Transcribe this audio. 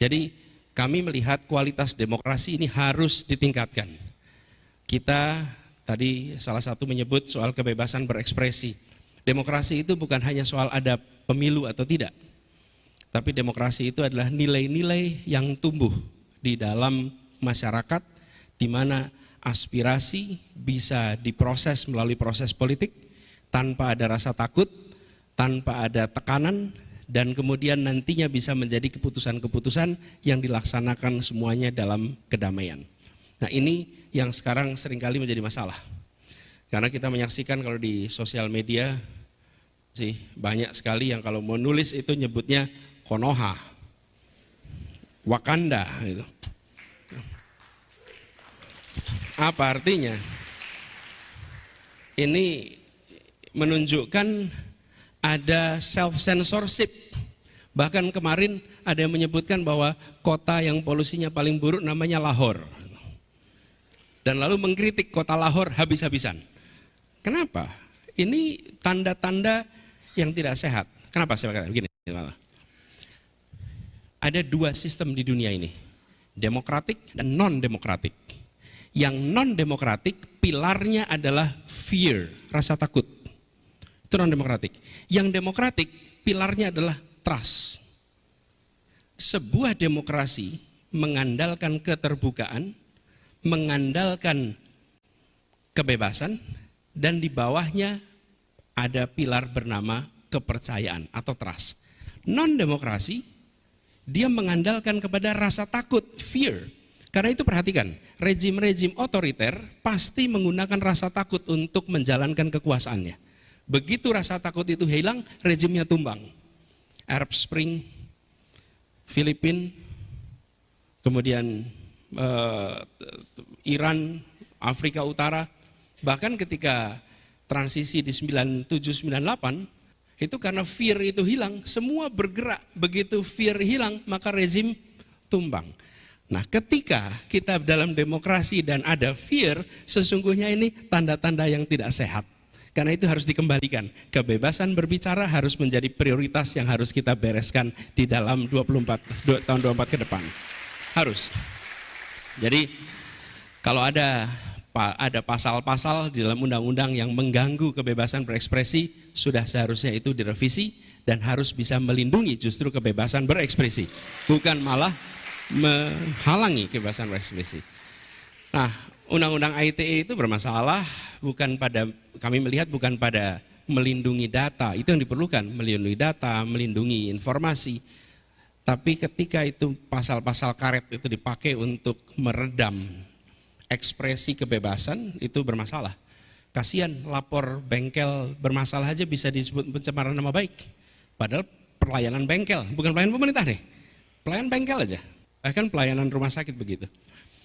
Jadi kami melihat kualitas demokrasi ini harus ditingkatkan. Kita tadi salah satu menyebut soal kebebasan berekspresi. Demokrasi itu bukan hanya soal ada pemilu atau tidak, tapi demokrasi itu adalah nilai-nilai yang tumbuh di dalam masyarakat, di mana aspirasi bisa diproses melalui proses politik tanpa ada rasa takut, tanpa ada tekanan, dan kemudian nantinya bisa menjadi keputusan-keputusan yang dilaksanakan semuanya dalam kedamaian. Nah, ini yang sekarang seringkali menjadi masalah. Karena kita menyaksikan kalau di sosial media sih banyak sekali yang kalau mau nulis itu nyebutnya Konoha, Wakanda gitu. Apa artinya? Ini menunjukkan ada self-censorship. Bahkan kemarin ada yang menyebutkan bahwa kota yang polusinya paling buruk namanya Lahore. Dan lalu mengkritik kota Lahore habis-habisan. Kenapa? Ini tanda-tanda yang tidak sehat. Kenapa saya katakan begini? Ada dua sistem di dunia ini, demokratik dan non-demokratik. Yang non-demokratik pilarnya adalah fear, rasa takut. Itu non-demokratik. Yang demokratik pilarnya adalah trust. Sebuah demokrasi mengandalkan keterbukaan, mengandalkan kebebasan, dan di bawahnya ada pilar bernama kepercayaan atau trust. Non-demokrasi, dia mengandalkan kepada rasa takut, fear. Karena itu perhatikan, rejim-rejim otoriter pasti menggunakan rasa takut untuk menjalankan kekuasaannya. Begitu rasa takut itu hilang, rejimnya tumbang. Arab Spring, Filipina, kemudian Iran, Afrika Utara, bahkan ketika transisi di 97-98, itu karena fear itu hilang, semua bergerak. Begitu fear hilang, maka rezim tumbang. Nah, ketika kita dalam demokrasi dan ada fear, sesungguhnya ini tanda-tanda yang tidak sehat. Karena itu harus dikembalikan. Kebebasan berbicara harus menjadi prioritas yang harus kita bereskan di dalam tahun 24 ke depan. Harus. Jadi kalau ada pasal-pasal di dalam undang-undang yang mengganggu kebebasan berekspresi, sudah seharusnya itu direvisi dan harus bisa melindungi justru kebebasan berekspresi, bukan malah menghalangi kebebasan berekspresi. Nah, undang-undang ITE itu bermasalah kami melihat bukan pada melindungi data, itu yang diperlukan, melindungi data, melindungi informasi. Tapi ketika itu pasal-pasal karet itu dipakai untuk meredam ekspresi kebebasan, itu bermasalah. Kasihan lapor bengkel bermasalah aja bisa disebut pencemaran nama baik. Padahal pelayanan bengkel, bukan pelayanan pemerintah nih, pelayanan bengkel aja. Bahkan pelayanan rumah sakit begitu.